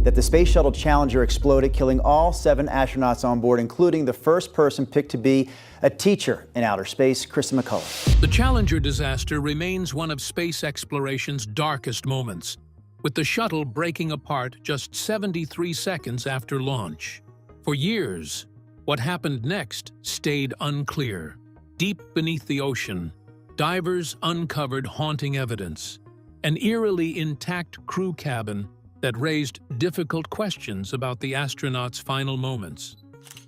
that the Space Shuttle Challenger exploded, killing all 7 astronauts on board, including the first person picked to be a teacher in outer space, Kristen McCullough. The Challenger disaster remains one of space exploration's darkest moments, with the shuttle breaking apart just 73 seconds after launch. For years, what happened next stayed unclear. Deep beneath the ocean, divers uncovered haunting evidence, an eerily intact crew cabin that raised difficult questions about the astronauts' final moments.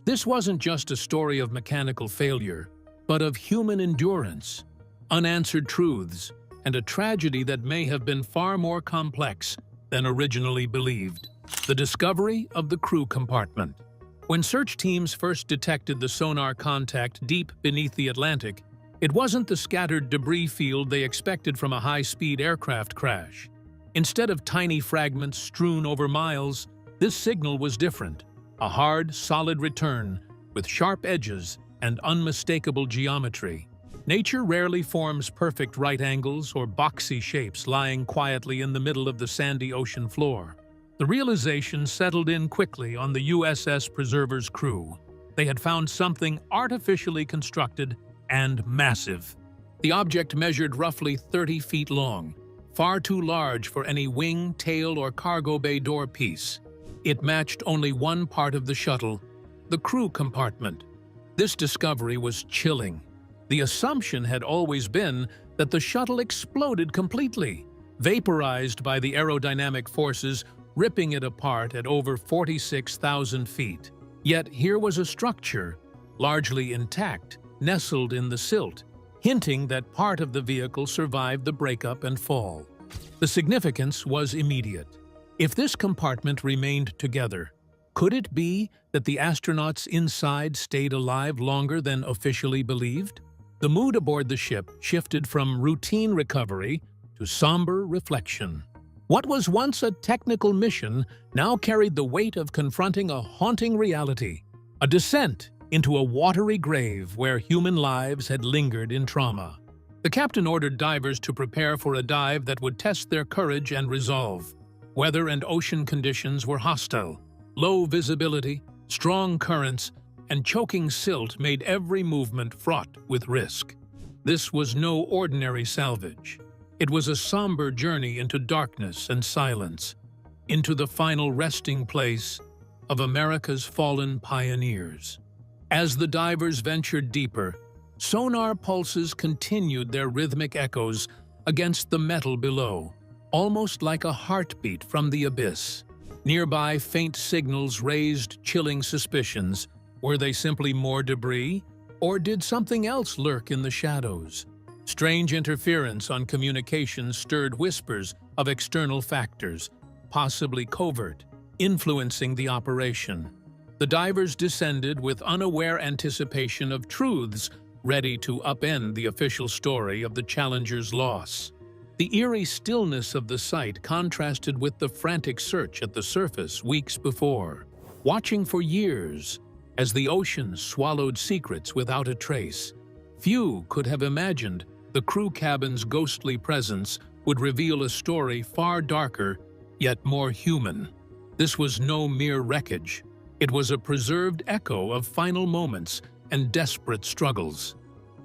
This wasn't just a story of mechanical failure, but of human endurance, unanswered truths, and a tragedy that may have been far more complex than originally believed: the discovery of the crew compartment. When search teams first detected the sonar contact deep beneath the Atlantic, it wasn't the scattered debris field they expected from a high-speed aircraft crash. Instead of tiny fragments strewn over miles, this signal was different: a hard, solid return with sharp edges and unmistakable geometry. Nature rarely forms perfect right angles or boxy shapes lying quietly in the middle of the sandy ocean floor. The realization settled in quickly on the USS Preserver's crew. They had found something artificially constructed and massive. The object measured roughly 30 feet long, far too large for any wing, tail, or cargo bay door piece. It matched only one part of the shuttle, the crew compartment. This discovery was chilling. The assumption had always been that the shuttle exploded completely, vaporized by the aerodynamic forces ripping it apart at over 46,000 feet. Yet here was a structure, largely intact, nestled in the silt, hinting that part of the vehicle survived the breakup and fall. The significance was immediate. If this compartment remained together, could it be that the astronauts inside stayed alive longer than officially believed? The mood aboard the ship shifted from routine recovery to somber reflection. What was once a technical mission now carried the weight of confronting a haunting reality: a descent into a watery grave where human lives had lingered in trauma. The captain ordered divers to prepare for a dive that would test their courage and resolve. Weather and ocean conditions were hostile. Low visibility, strong currents, and choking silt made every movement fraught with risk. This was no ordinary salvage. It was a somber journey into darkness and silence, into the final resting place of America's fallen pioneers. As the divers ventured deeper, sonar pulses continued their rhythmic echoes against the metal below, almost like a heartbeat from the abyss. Nearby, faint signals raised chilling suspicions. Were they simply more debris, or did something else lurk in the shadows? Strange interference on communications stirred whispers of external factors, possibly covert, influencing the operation. The divers descended with unaware anticipation of truths ready to upend the official story of the Challenger's loss. The eerie stillness of the site contrasted with the frantic search at the surface weeks before. Watching for years, as the ocean swallowed secrets without a trace, few could have imagined the crew cabin's ghostly presence would reveal a story far darker, yet more human. This was no mere wreckage. It was a preserved echo of final moments and desperate struggles.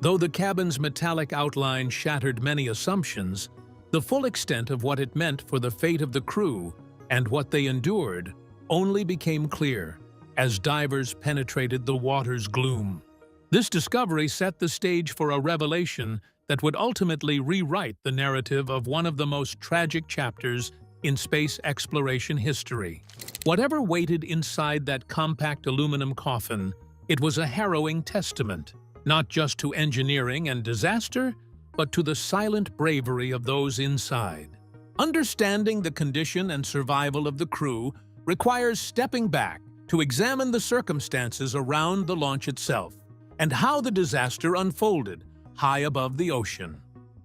Though the cabin's metallic outline shattered many assumptions, the full extent of what it meant for the fate of the crew and what they endured only became clear as divers penetrated the water's gloom. This discovery set the stage for a revelation that would ultimately rewrite the narrative of one of the most tragic chapters in space exploration history. Whatever waited inside that compact aluminum coffin, it was a harrowing testament, not just to engineering and disaster, but to the silent bravery of those inside. Understanding the condition and survival of the crew requires stepping back to examine the circumstances around the launch itself and how the disaster unfolded high above the ocean.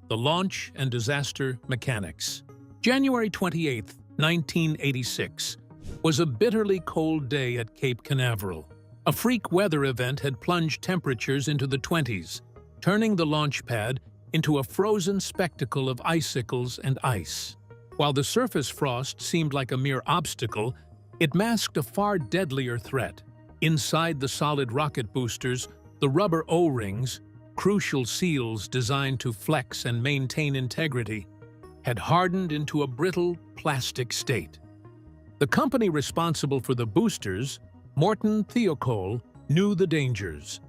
The launch and disaster mechanics. January 28, 1986, was a bitterly cold day at Cape Canaveral. A freak weather event had plunged temperatures into the 20s, turning the launch pad into a frozen spectacle of icicles and ice. While the surface frost seemed like a mere obstacle, It masked a far deadlier threat. Inside the solid rocket boosters, the rubber O-rings, crucial seals designed to flex and maintain integrity, had hardened into a brittle plastic state. The company responsible for the boosters, Morton Thiokol, knew the dangers.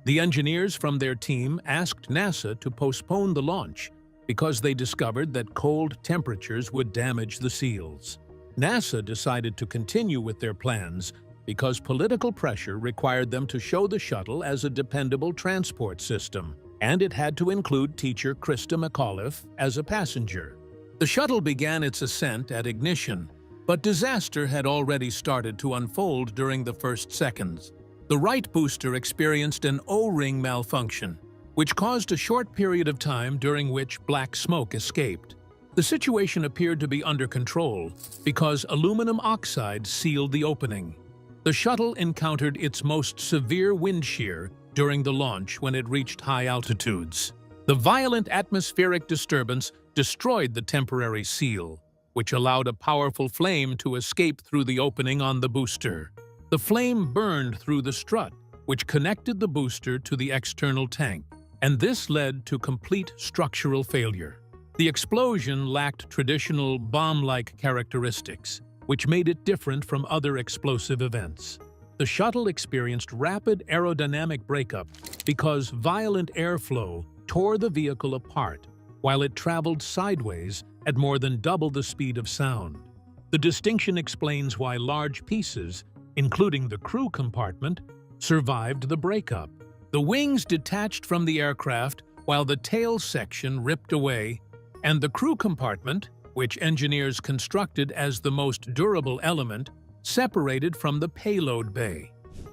The engineers from their team asked NASA to postpone the launch because they discovered that cold temperatures would damage the seals. NASA decided to continue with their plans because political pressure required them to show the shuttle as a dependable transport system, and it had to include teacher Krista McAuliffe as a passenger. The shuttle began its ascent at ignition, but disaster had already started to unfold during the first seconds. The right booster experienced an O-ring malfunction, which caused a short period of time during which black smoke escaped. The situation appeared to be under control because aluminum oxide sealed the opening. The shuttle encountered its most severe wind shear during the launch when it reached high altitudes. The violent atmospheric disturbance destroyed the temporary seal, which allowed a powerful flame to escape through the opening on the booster. The flame burned through the strut, which connected the booster to the external tank, and this led to complete structural failure. The explosion lacked traditional bomb-like characteristics, which made it different from other explosive events. The shuttle experienced rapid aerodynamic breakup because violent airflow tore the vehicle apart while it traveled sideways at more than double the speed of sound. The distinction explains why large pieces, including the crew compartment, survived the breakup. The wings detached from the aircraft while the tail section ripped away, and the crew compartment, which engineers constructed as the most durable element, separated from the payload bay.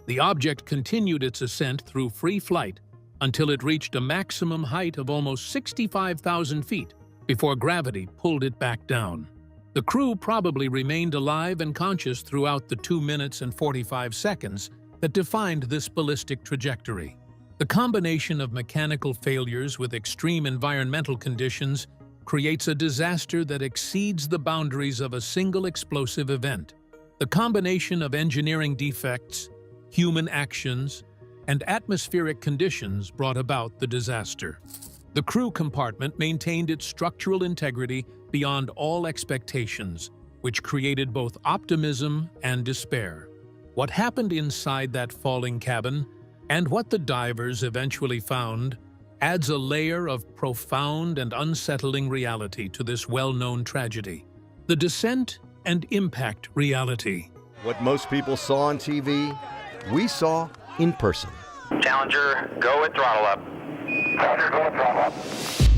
The object continued its ascent through free flight until it reached a maximum height of almost 65,000 feet before gravity pulled it back down. The crew probably remained alive and conscious throughout the 2 minutes and 45 seconds that defined this ballistic trajectory. The combination of mechanical failures with extreme environmental conditions creates a disaster that exceeds the boundaries of a single explosive event. The combination of engineering defects, human actions, and atmospheric conditions brought about the disaster. The crew compartment maintained its structural integrity beyond all expectations, which created both optimism and despair. What happened inside that falling cabin, and what the divers eventually found, adds a layer of profound and unsettling reality to this well-known tragedy. The descent and impact reality. What most people saw on TV, we saw in person. Challenger, go with throttle up. Challenger, go with throttle up.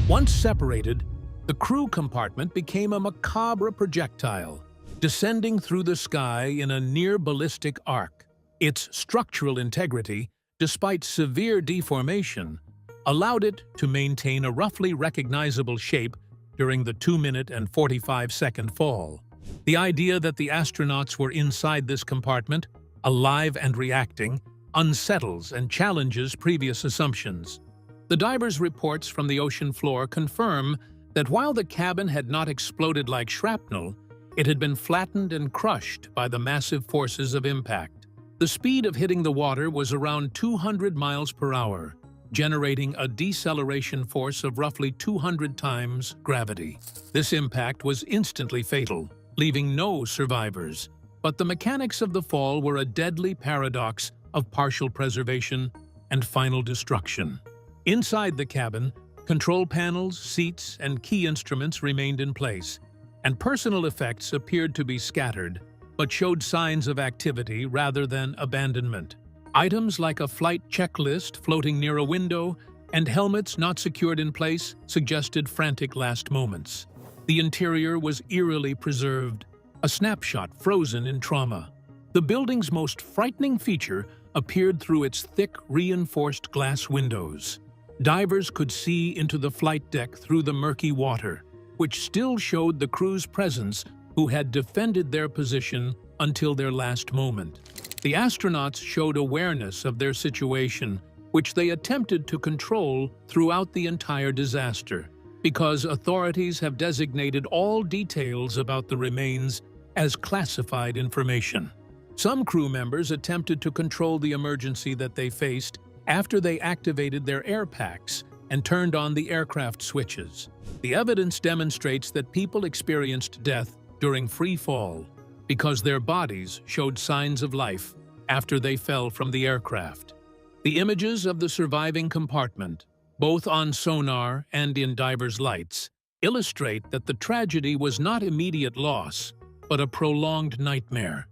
Once separated, the crew compartment became a macabre projectile, descending through the sky in a near-ballistic arc. Its structural integrity, despite severe deformation, allowed it to maintain a roughly recognizable shape during the 2-minute and 45-second fall. The idea that the astronauts were inside this compartment, alive and reacting, unsettles and challenges previous assumptions. The divers' reports from the ocean floor confirm that while the cabin had not exploded like shrapnel, it had been flattened and crushed by the massive forces of impact. The speed of hitting the water was around 200 miles per hour, generating a deceleration force of roughly 200 times gravity. This impact was instantly fatal, leaving no survivors. But the mechanics of the fall were a deadly paradox of partial preservation and final destruction. Inside the cabin, control panels, seats, and key instruments remained in place, and personal effects appeared to be scattered, but showed signs of activity rather than abandonment. Items like a flight checklist floating near a window and helmets not secured in place suggested frantic last moments. The interior was eerily preserved, a snapshot frozen in trauma. The building's most frightening feature appeared through its thick, reinforced glass windows. Divers could see into the flight deck through the murky water, which still showed the crew's presence who had defended their position until their last moment. The astronauts showed awareness of their situation, which they attempted to control throughout the entire disaster, because authorities have designated all details about the remains as classified information. Some crew members attempted to control the emergency that they faced after they activated their air packs and turned on the aircraft switches. The evidence demonstrates that people experienced death during free fall because their bodies showed signs of life after they fell from the aircraft. The images of the surviving compartment, both on sonar and in divers' lights, illustrate that the tragedy was not immediate loss, but a prolonged nightmare.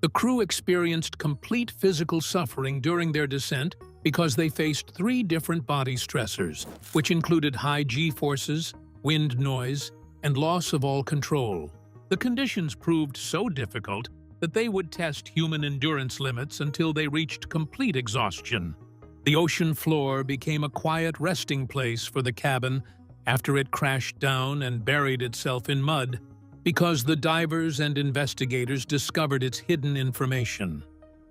The crew experienced complete physical suffering during their descent because they faced 3 different body stressors, which included high G-forces, wind noise, and loss of all control. The conditions proved so difficult that they would test human endurance limits until they reached complete exhaustion. The ocean floor became a quiet resting place for the cabin after it crashed down and buried itself in mud because the divers and investigators discovered its hidden information.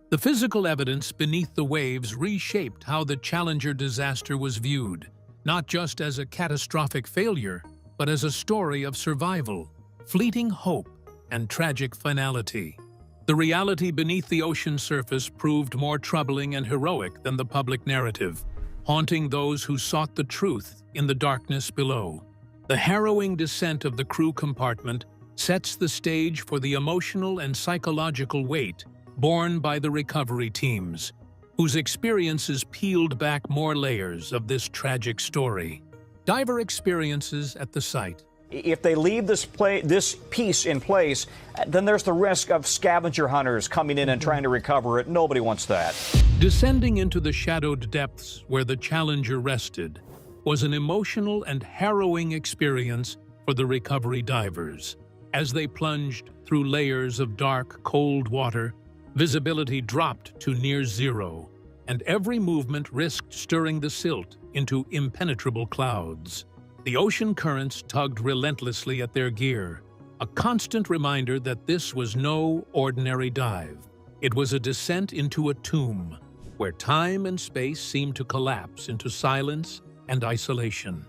The physical evidence beneath the waves reshaped how the Challenger disaster was viewed, not just as a catastrophic failure, but as a story of survival, fleeting hope, and tragic finality. The reality beneath the ocean surface proved more troubling and heroic than the public narrative, haunting those who sought the truth in the darkness below. The harrowing descent of the crew compartment sets the stage for the emotional and psychological weight borne by the recovery teams, whose experiences peeled back more layers of this tragic story. Diver experiences at the site. If they leave this piece in place, then there's the risk of scavenger hunters coming in and trying to recover it. Nobody wants that. Descending into the shadowed depths where the Challenger rested was an emotional and harrowing experience for the recovery divers. As they plunged through layers of dark, cold water, visibility dropped to near zero, and every movement risked stirring the silt into impenetrable clouds. The ocean currents tugged relentlessly at their gear, a constant reminder that this was no ordinary dive. It was a descent into a tomb, where time and space seemed to collapse into silence and isolation.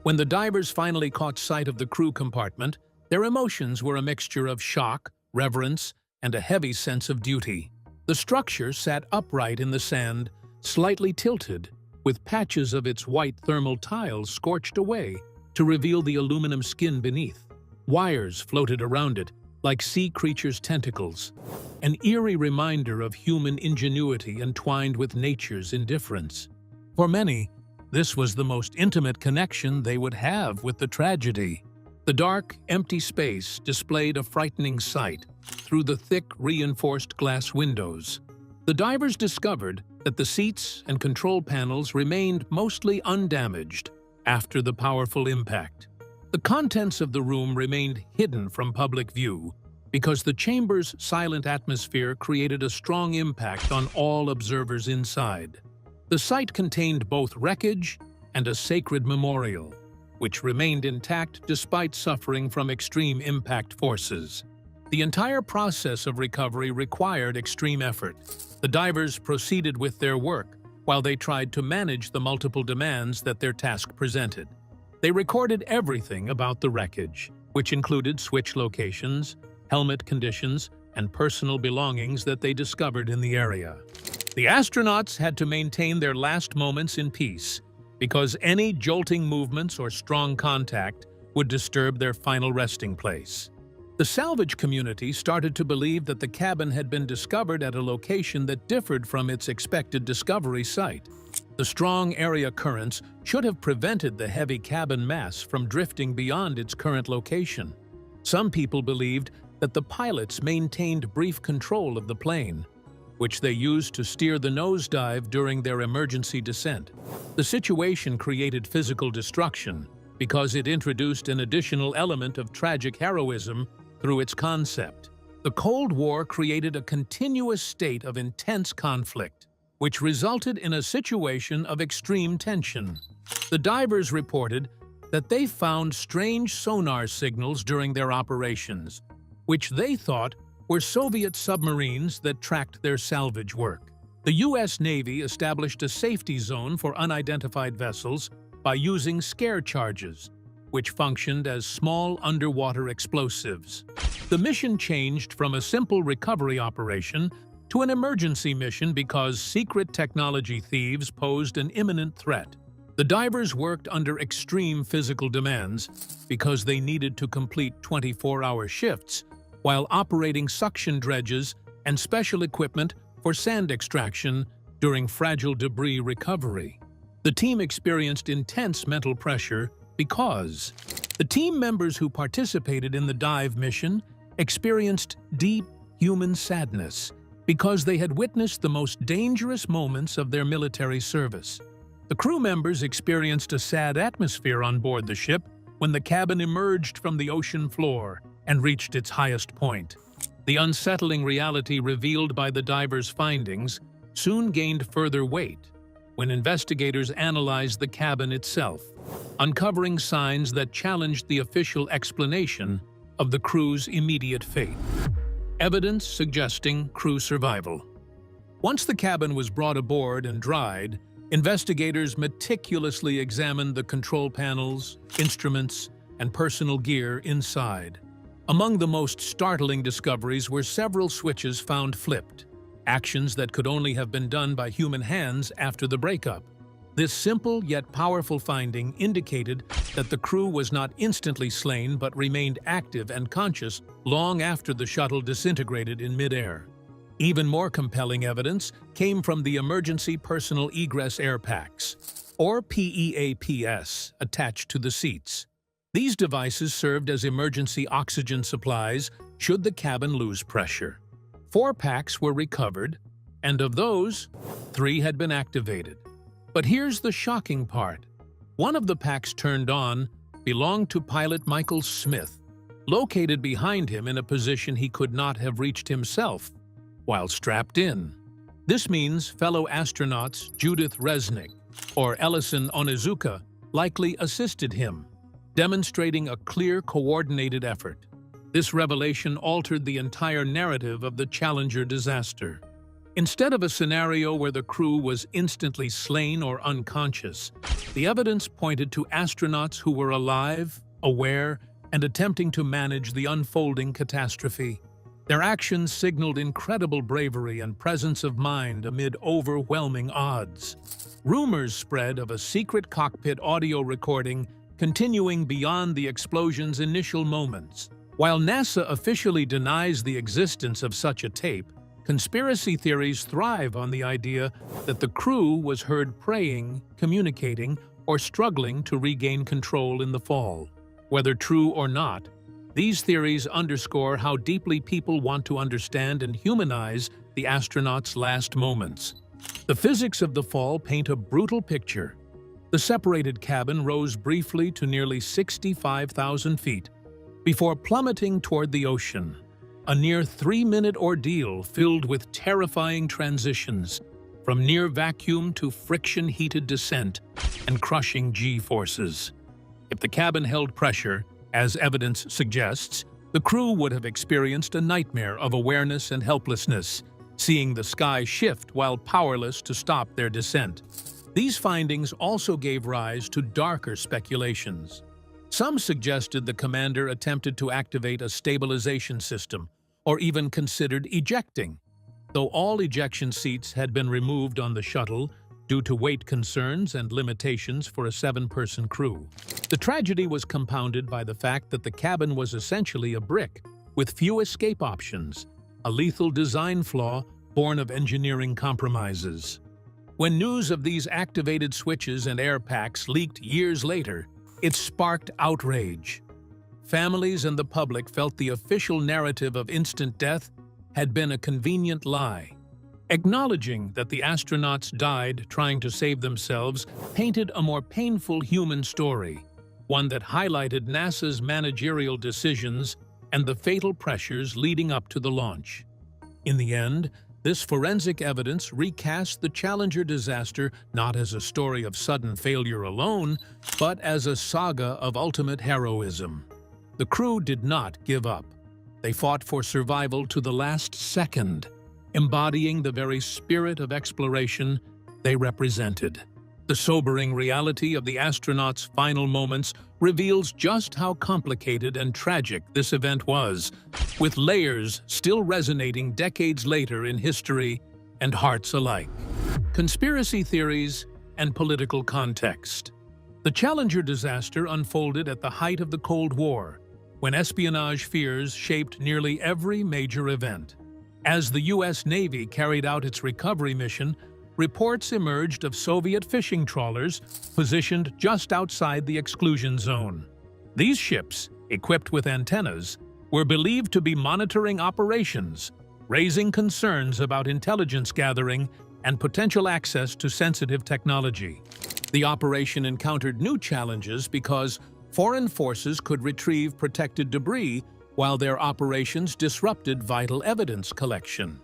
When the divers finally caught sight of the crew compartment, their emotions were a mixture of shock, reverence, and a heavy sense of duty. The structure sat upright in the sand, slightly tilted, with patches of its white thermal tiles scorched away to reveal the aluminum skin beneath. Wires floated around it, like sea creatures' tentacles, an eerie reminder of human ingenuity entwined with nature's indifference. For many, this was the most intimate connection they would have with the tragedy. The dark, empty space displayed a frightening sight through the thick, reinforced glass windows. The divers discovered that the seats and control panels remained mostly undamaged after the powerful impact. The contents of the room remained hidden from public view because the chamber's silent atmosphere created a strong impact on all observers inside. The site contained both wreckage and a sacred memorial, which remained intact despite suffering from extreme impact forces. The entire process of recovery required extreme effort. The divers proceeded with their work while they tried to manage the multiple demands that their task presented. They recorded everything about the wreckage, which included switch locations, helmet conditions, and personal belongings that they discovered in the area. The astronauts had to maintain their last moments in peace because any jolting movements or strong contact would disturb their final resting place. The salvage community started to believe that the cabin had been discovered at a location that differed from its expected discovery site. The strong area currents should have prevented the heavy cabin mass from drifting beyond its current location. Some people believed that the pilots maintained brief control of the plane, which they used to steer the nosedive during their emergency descent. The situation created physical destruction because it introduced an additional element of tragic heroism through its concept. The Cold War created a continuous state of intense conflict, which resulted in a situation of extreme tension. The divers reported that they found strange sonar signals during their operations, which they thought were Soviet submarines that tracked their salvage work. The U.S. Navy established a safety zone for unidentified vessels by using scare charges, which functioned as small underwater explosives. The mission changed from a simple recovery operation to an emergency mission because secret technology thieves posed an imminent threat. The divers worked under extreme physical demands because they needed to complete 24-hour shifts while operating suction dredges and special equipment for sand extraction during fragile debris recovery. The team experienced intense mental pressure because the team members who participated in the dive mission experienced deep human sadness because they had witnessed the most dangerous moments of their military service. The crew members experienced a sad atmosphere on board the ship when the cabin emerged from the ocean floor and reached its highest point. The unsettling reality revealed by the divers' findings soon gained further weight when investigators analyzed the cabin itself, uncovering signs that challenged the official explanation of the crew's immediate fate. Evidence suggesting crew survival. Once the cabin was brought aboard and dried, investigators meticulously examined the control panels, instruments, and personal gear inside. Among the most startling discoveries were several switches found flipped, actions that could only have been done by human hands after the breakup. This simple yet powerful finding indicated that the crew was not instantly slain but remained active and conscious long after the shuttle disintegrated in midair. Even more compelling evidence came from the emergency personal egress air packs, or PEAPS, attached to the seats. These devices served as emergency oxygen supplies should the cabin lose pressure. 4 packs were recovered, and of those, 3 had been activated. But here's the shocking part. One of the packs turned on belonged to pilot Michael Smith, located behind him in a position he could not have reached himself while strapped in. This means fellow astronauts Judith Resnick or Ellison Onizuka likely assisted him, demonstrating a clear, coordinated effort. This revelation altered the entire narrative of the Challenger disaster. Instead of a scenario where the crew was instantly slain or unconscious, the evidence pointed to astronauts who were alive, aware, and attempting to manage the unfolding catastrophe. Their actions signaled incredible bravery and presence of mind amid overwhelming odds. Rumors spread of a secret cockpit audio recording continuing beyond the explosion's initial moments. While NASA officially denies the existence of such a tape, conspiracy theories thrive on the idea that the crew was heard praying, communicating, or struggling to regain control in the fall. Whether true or not, these theories underscore how deeply people want to understand and humanize the astronauts' last moments. The physics of the fall paint a brutal picture. The separated cabin rose briefly to nearly 65,000 feet before plummeting toward the ocean, a near 3-minute ordeal filled with terrifying transitions from near vacuum to friction-heated descent and crushing G-forces. If the cabin held pressure, as evidence suggests, the crew would have experienced a nightmare of awareness and helplessness, seeing the sky shift while powerless to stop their descent. These findings also gave rise to darker speculations. Some suggested the commander attempted to activate a stabilization system, or even considered ejecting. Though all ejection seats had been removed on the shuttle due to weight concerns and limitations for a 7-person crew. The tragedy was compounded by the fact that the cabin was essentially a brick, with few escape options, a lethal design flaw born of engineering compromises. When news of these activated switches and air packs leaked years later, it sparked outrage. Families and the public felt the official narrative of instant death had been a convenient lie. Acknowledging that the astronauts died trying to save themselves painted a more painful human story, one that highlighted NASA's managerial decisions and the fatal pressures leading up to the launch. In the end, this forensic evidence recast the Challenger disaster not as a story of sudden failure alone, but as a saga of ultimate heroism. The crew did not give up. They fought for survival to the last second, embodying the very spirit of exploration they represented. The sobering reality of the astronauts' final moments reveals just how complicated and tragic this event was, with layers still resonating decades later in history and hearts alike. Conspiracy theories and political context. The Challenger disaster unfolded at the height of the Cold War, when espionage fears shaped nearly every major event. As the U.S. Navy carried out its recovery mission, reports emerged of Soviet fishing trawlers positioned just outside the exclusion zone. These ships, equipped with antennas, were believed to be monitoring operations, raising concerns about intelligence gathering and potential access to sensitive technology. The operation encountered new challenges because foreign forces could retrieve protected debris while their operations disrupted vital evidence collection.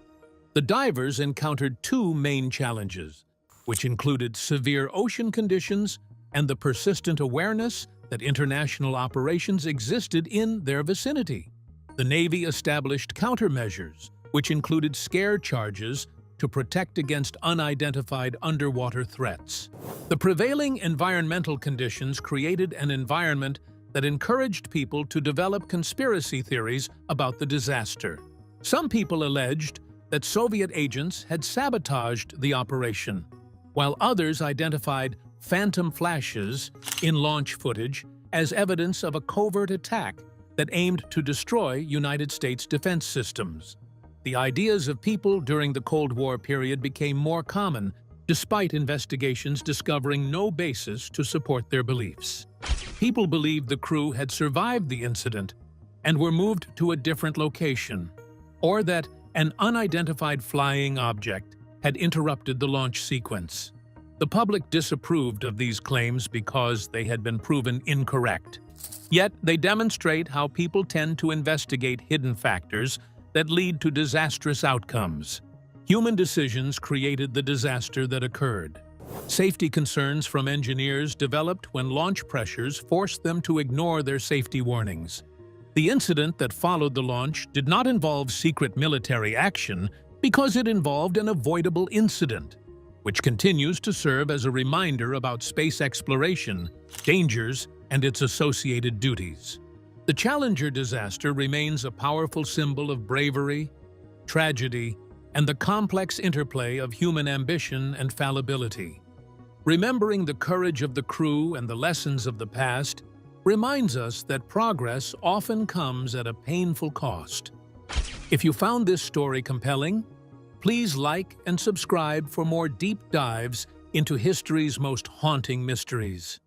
The divers encountered two main challenges, which included severe ocean conditions and the persistent awareness that international operations existed in their vicinity. The Navy established countermeasures, which included scare charges to protect against unidentified underwater threats. The prevailing environmental conditions created an environment that encouraged people to develop conspiracy theories about the disaster. Some people alleged that Soviet agents had sabotaged the operation, while others identified phantom flashes in launch footage as evidence of a covert attack that aimed to destroy United States defense systems. The ideas of people during the Cold War period became more common, despite investigations discovering no basis to support their beliefs. People believed the crew had survived the incident and were moved to a different location, or that an unidentified flying object had interrupted the launch sequence. The public disapproved of these claims because they had been proven incorrect. Yet they demonstrate how people tend to investigate hidden factors that lead to disastrous outcomes. Human decisions created the disaster that occurred. Safety concerns from engineers developed when launch pressures forced them to ignore their safety warnings. The incident that followed the launch did not involve secret military action because it involved an avoidable incident, which continues to serve as a reminder about space exploration, dangers, and its associated duties. The Challenger disaster remains a powerful symbol of bravery, tragedy, and the complex interplay of human ambition and fallibility. Remembering the courage of the crew and the lessons of the past reminds us that progress often comes at a painful cost. If you found this story compelling, please like and subscribe for more deep dives into history's most haunting mysteries.